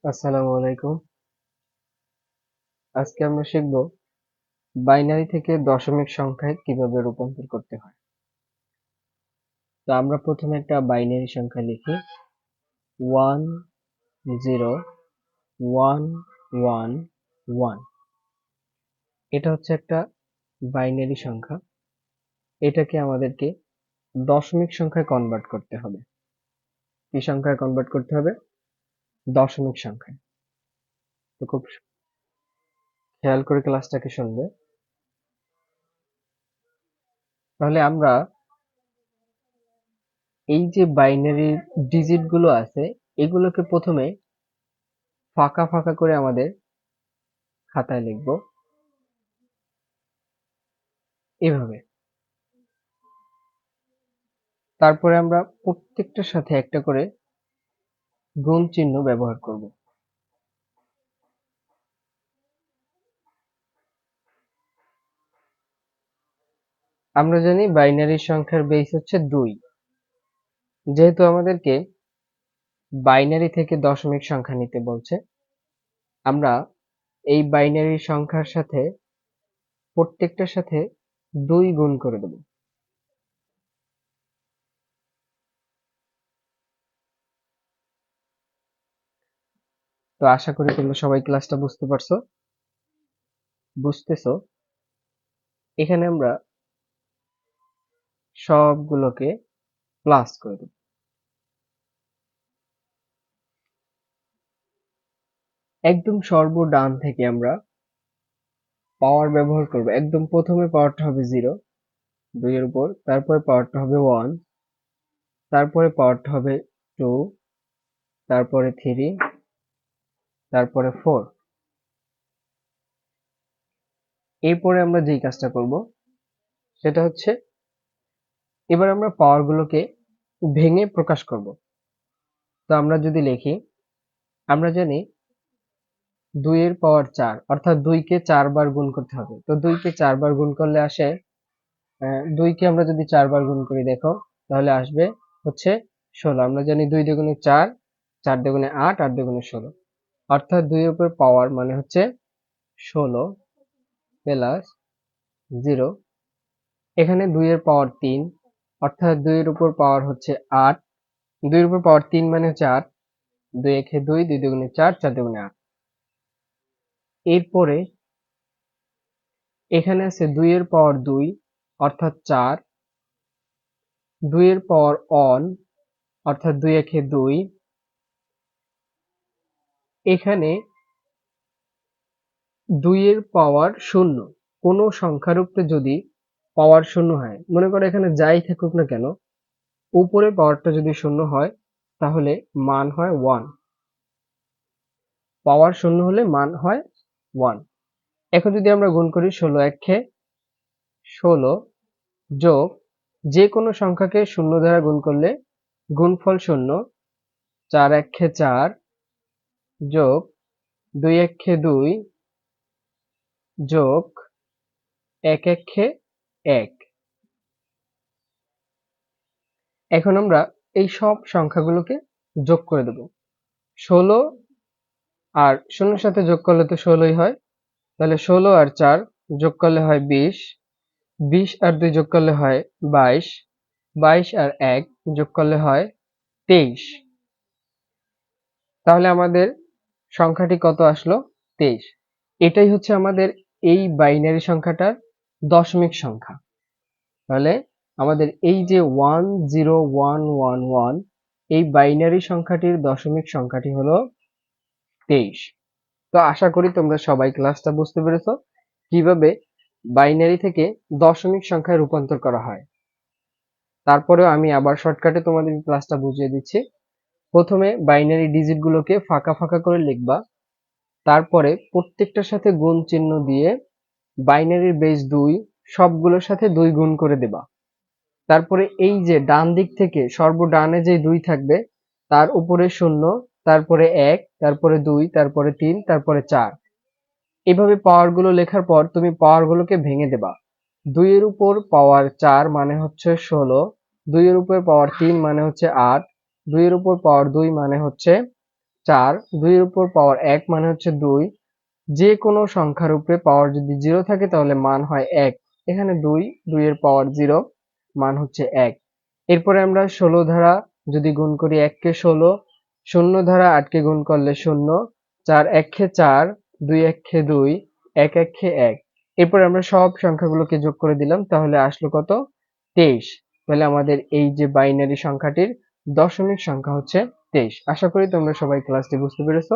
আসসালামু আলাইকুম। আজকে আমরা শিখব বাইনারি থেকে দশমিক সংখ্যায় কিভাবে রূপান্তর করতে হয়। তো আমরা প্রথমে একটা বাইনারি সংখ্যা লিখি 10111। এটা হচ্ছে একটা বাইনারি সংখ্যা। এটাকে আমাদেরকে দশমিক সংখ্যায় কনভার্ট করতে হবে। কি সংখ্যায় কনভার্ট করতে হবে? দশমিক সংখ্যায়। তো খুব খেয়াল করে ক্লাসটাকে শুনবে। তাহলে আমরা এই যে বাইনারি ডিজিট গুলো আছে এগুলোকে প্রথমে ফাঁকা ফাঁকা করে আমাদের খাতায় লিখব এভাবে। তারপরে আমরা প্রত্যেকটার সাথে একটা করে গুণ চিহ্ন ব্যবহার করব। আমরা জানি বাইনারি সংখ্যার বেস হচ্ছে 2। যেহেতু আমাদেরকে বাইনারি থেকে দশমিক সংখ্যা নিতে বলছে, আমরা এই বাইনারি সংখ্যার সাথে প্রত্যেকটার সাথে 2 গুণ করে দেব। তো আশা করি তোমরা সবাই ক্লাসটা বুঝতে পারছো, বুঝতেছো। এখানে আমরা সবগুলোকে প্লাস করে দেব। একদম সর্ব ডান থেকে আমরা পাওয়ার ব্যবহার করব। একদম প্রথমে পাওয়ারটা হবে 0 2 এর উপর, তারপরে পাওয়ারটা হবে 1, তারপরে পাওয়ারটা হবে 2, তারপরে 3, তারপরে 4। এরপরে আমরা যেই কাজটা করব সেটা হচ্ছে এবার আমরা পাওয়ার গুলোকে ভেঙে প্রকাশ করব। তো আমরা যদি লিখি, আমরা জানি 2 এর পাওয়ার 4, অর্থাৎ 2 কে 4 বার গুণ করতে হবে। তো 2 কে 4 বার গুণ করলে আসে 2 কে আমরা যদি 4 বার গুণ করি দেখো তাহলে আসবে হচ্ছে 16। আমরা জানি 2 দুগুণে 4, 4 দুগুণে 8, 8 দুগুণে 16, অর্থাৎ 2 এর উপর পাওয়ার মানে হচ্ছে 16 প্লাস 0। এখানে 2 এর পাওয়ার 3, অর্থাৎ 2 এর উপর পাওয়ার হচ্ছে 8। 2 এর উপর পাওয়ার 3 মানে হচ্ছে 8। 2 একে 2, 2 দুগুণে 4, 4 দুগুণে 8। এরপরে এখানে আছে 2 এর পাওয়ার 2, অর্থাৎ 4। 2 এর পাওয়ার অন, অর্থাৎ 2 একে 2। এখানে 2 এর পাওয়ার 0। কোনো সংখ্যার উপরে যদি পাওয়ার 0 হয়, মনে করো এখানে যাই থাকুক না কেন, উপরে পাওয়ারটা যদি 0 হয় তাহলে মান হয় 1। পাওয়ার 0 হলে মান হয় 1। এখন যদি আমরা গুণ করি 16 একে 16 যোগ যে কোনো সংখ্যাকে 0 দ্বারা গুণ করলে গুণফল 0, 4 একে 4 যোগ 2 একে 2 যোগ 1 একে 1। এখন আমরা এই সব সংখ্যাগুলোকে যোগ করে দেব। 16 আর 0 সাথে যোগ করলে তো 16ই হয়, তাহলে 16 আর 4 যোগ করলে হয় 20, 20 আর 2 যোগ করলে হয় 22, 22 আর 1 যোগ করলে হয় 23। তাহলে আমাদের সংখ্যাটি কত আসলো? 23। এটাই হচ্ছে আমাদের এই বাইনারি সংখ্যাটার দশমিক সংখ্যা। তাহলে আমাদের এই যে 10111 এই বাইনারি সংখ্যাটির দশমিক সংখ্যাটি হলো 23। তো আশা করি তোমরা সবাই ক্লাসটা বুঝতে পেরেছো কিভাবে বাইনারি থেকে দশমিক সংখ্যায় রূপান্তর করা হয়। তারপরেও আমি আবার শর্টকাটে তোমাদের ক্লাসটা বুঝিয়ে দিচ্ছি। প্রথমে বাইনারি ডিজিট গুলোকে ফাঁকা ফাঁকা করে লিখবা, তারপরে প্রত্যেকটার সাথে গুণ চিহ্ন দিয়ে বাইনারির বেস 2 সবগুলোর সাথে 2 গুণ করে দেবা। তারপরে এই যে ডান দিক থেকে সর্বডানে যে 2 থাকবে তার উপরে 0, তারপরে 1, তারপরে 2, তারপরে 3, তারপরে 4। এভাবে পাওয়ার গুলো লেখার পর তুমি পাওয়ার গুলোকে ভেঙে দেবা। 2 এর উপর পাওয়ার 4 মানে হচ্ছে 16, 2 এর উপর পাওয়ার 3 মানে হচ্ছে 8, 2 এর উপর পাওয়ার 2 মানে হচ্ছে 4, 2 এর উপর পাওয়ার 1 মানে হচ্ছে 2। যে কোনো সংখ্যার উপরে পাওয়ার যদি 0 থাকে তাহলে মান হয় 1। এখানে 2, 2 এর পাওয়ার 0 মান হচ্ছে 1। এরপরে আমরা 16 দ্বারা যদি গুণ করি 1 কে 16, 0 দ্বারা 8 কে গুণ করলে 0, 4 1 কে 4, 2 1 কে 2, 1 1 কে 1। এরপরে আমরা সব সংখ্যাগুলোকে যোগ করে দিলাম, তাহলে আসলো কত? 23। তাহলে আমাদের এই যে বাইনারি সংখ্যাটির দশমিক সংখ্যা হচ্ছে 23। আশা করি তোমরা সবাই ক্লাসটি বুঝতে পেরেছো।